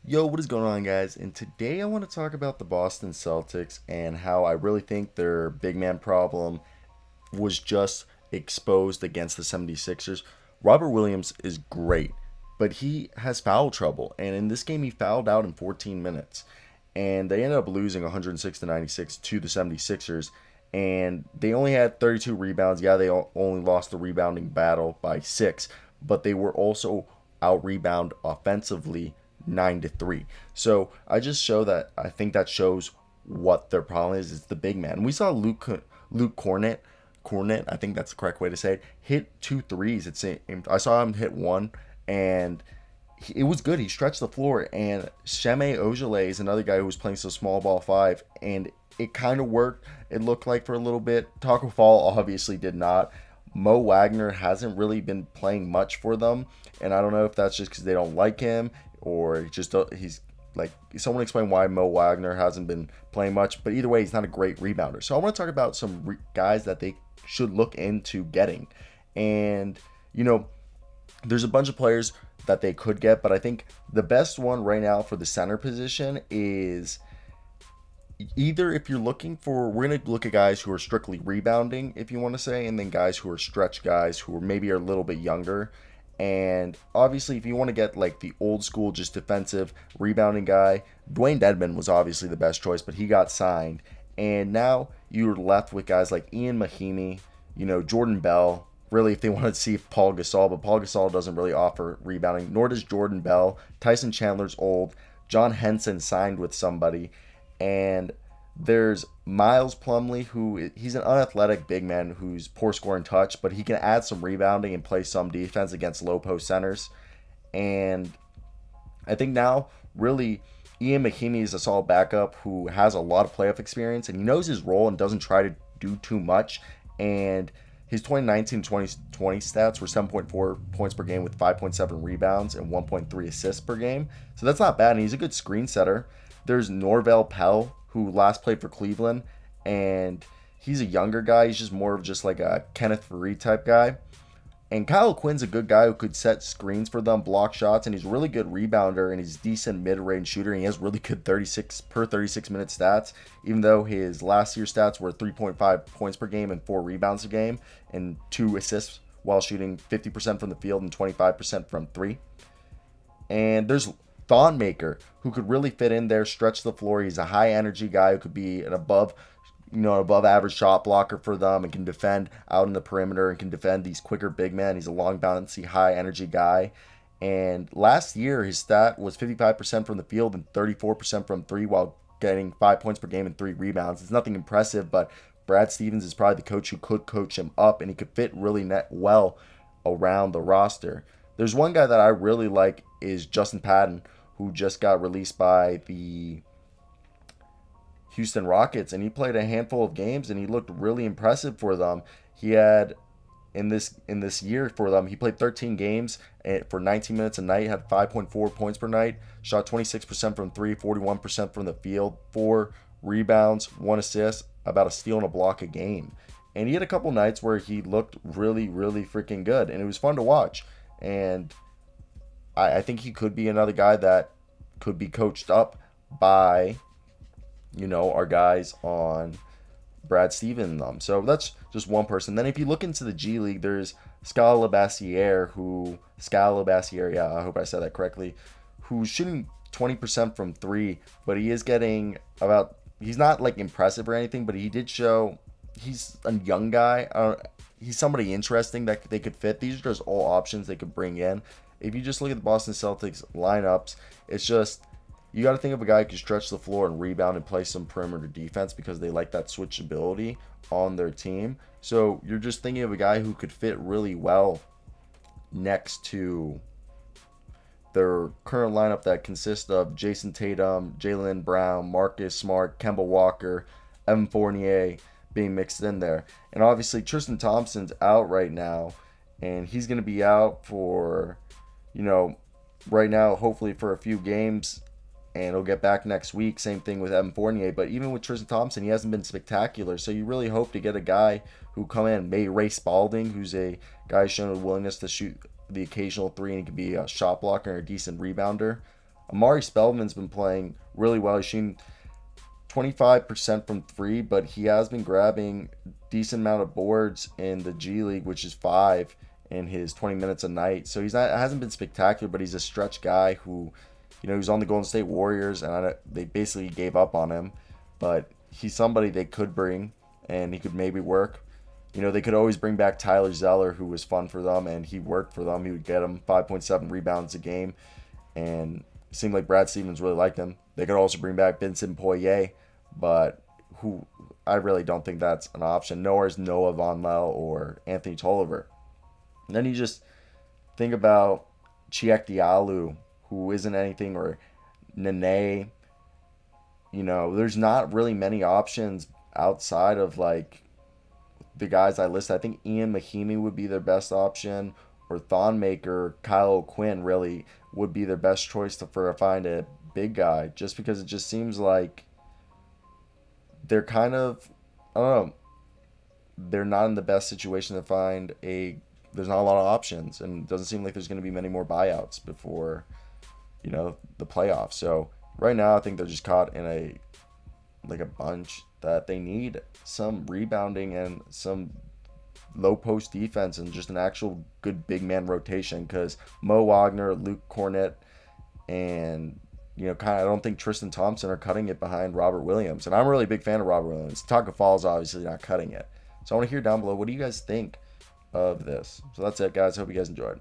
Yo, what is going on, guys? And today I want to talk about the Boston Celtics and how I really think their big man problem was just exposed against the 76ers. Robert Williams is great, but he has foul trouble. And in this game, he fouled out in 14 minutes. And they ended up losing 106 to 96 to the 76ers. And they only had 32 rebounds. Yeah, they only lost the rebounding battle by six, but they were also out rebound offensively 9-3. So I just show that I think that shows what their problem is. It's the big man. We saw Luke Cornet, I think that's the correct way to say it, hit two threes. I saw him hit one, and it was good. He stretched the floor, and Sheme Ojale is another guy who was playing some small ball five, and it kind of worked. It looked like for a little bit. Taco Fall obviously did not. Mo Wagner hasn't really been playing much for them, and I don't know if that's just because they don't like him or he's like, someone explain why Mo Wagner hasn't been playing much. But either way, he's not a great rebounder. So I want to talk about some guys that they should look into getting, and there's a bunch of players that they could get, but I think the best one right now for the center position is either if you're looking for, we're going to look at guys who are strictly rebounding, if you want to say, and then guys who are stretch guys who are maybe are a little bit younger. And obviously, if you want to get like the old school, just defensive rebounding guy, Dwayne Dedman was obviously the best choice, but he got signed. And now you're left with guys like Ian Mahinmi, Jordan Bell. Really, if they want to see Paul Gasol, but Paul Gasol doesn't really offer rebounding, nor does Jordan Bell. Tyson Chandler's old. John Henson signed with somebody. And there's Miles Plumlee, who he's an unathletic big man who's poor scoring touch, but he can add some rebounding and play some defense against low post centers. And I think now, really, Ian Mahinmi is a solid backup who has a lot of playoff experience, and he knows his role and doesn't try to do too much. And his 2019-2020 stats were 7.4 points per game with 5.7 rebounds and 1.3 assists per game. So that's not bad, and he's a good screen setter. There's Norvel Pelle, who last played for Cleveland, and he's a younger guy. He's just more of just like a Kenneth Faried type guy. And Kyle Quinn's a good guy who could set screens for them, block shots, and he's a really good rebounder, and he's a decent mid-range shooter, and he has really good 36 minute stats, even though his last year's stats were 3.5 points per game and 4 rebounds a game and 2 assists while shooting 50% from the field and 25% from 3. And there's Thon Maker, who could really fit in there, stretch the floor. He's a high energy guy who could be an above average shot blocker for them and can defend out in the perimeter and can defend these quicker big men. He's a long, bouncy, high energy guy. And last year, his stat was 55% from the field and 34% from three while getting 5 points per game and 3 rebounds. It's nothing impressive, but Brad Stevens is probably the coach who could coach him up, and he could fit really well around the roster. There's one guy that I really like is Justin Patton, who just got released by the Houston Rockets, and he played a handful of games and he looked really impressive for them. He had in this year for them, he played 13 games for 19 minutes a night, had 5.4 points per night, shot 26% from 3, 41% from the field, 4 rebounds, 1 assist, about a steal and a block a game. And he had a couple nights where he looked really, really freaking good, and it was fun to watch. And I think he could be another guy that could be coached up by our guys on Brad Stevens and them. So that's just one person. Then if you look into the G League, there's Scala Labassiere, yeah, I hope I said that correctly, who's shooting 20% from 3, but he is getting he's not like impressive or anything, but he did show he's a young guy. He's somebody interesting that they could fit. These are just all options they could bring in. If you just look at the Boston Celtics lineups, it's just, you got to think of a guy who can stretch the floor and rebound and play some perimeter defense because they like that switchability on their team. So you're just thinking of a guy who could fit really well next to their current lineup that consists of Jason Tatum, Jaylen Brown, Marcus Smart, Kemba Walker, Evan Fournier being mixed in there. And obviously Tristan Thompson's out right now, and he's going to be out for, right now, hopefully for a few games, and he'll get back next week. Same thing with Evan Fournier. But even with Tristan Thompson, he hasn't been spectacular. So you really hope to get a guy who come in, maybe Ray Spalding, who's a guy shown a willingness to shoot the occasional 3 and he can be a shot blocker and a decent rebounder. Amari Spellman's been playing really well. He's shooting 25% from three, but he has been grabbing decent amount of boards in the G League, which is 5 in his 20 minutes a night. So he's not hasn't been spectacular, but he's a stretch guy who, he was on the Golden State Warriors, and they basically gave up on him. But he's somebody they could bring, and he could maybe work. They could always bring back Tyler Zeller, who was fun for them, and he worked for them. He would get them 5.7 rebounds a game, and it seemed like Brad Stevens really liked him. They could also bring back Vincent Poirier, but who I really don't think that's an option. Nor is Noah Von Lell or Anthony Tolliver. And then you just think about Chiek Diallo, who isn't anything, or Nene. There's not really many options outside of like the guys I listed. I think Ian Mahimi would be their best option, or Thonmaker, Kyle O'Quinn really would be their best choice for find a big guy, just because it just seems like they're kind of, I don't know, they're not in the best situation to find there's not a lot of options, and it doesn't seem like there's going to be many more buyouts before, the playoffs. So right now I think they're just caught in a bunch that they need some rebounding and some low post defense and just an actual good big man rotation, because Mo Wagner, Luke Cornett, and I don't think Tristan Thompson are cutting it behind Robert Williams. And I'm a really big fan of Robert Williams. Taco Fall's obviously not cutting it. So I want to hear down below, what do you guys think of this? So that's it, guys. Hope you guys enjoyed.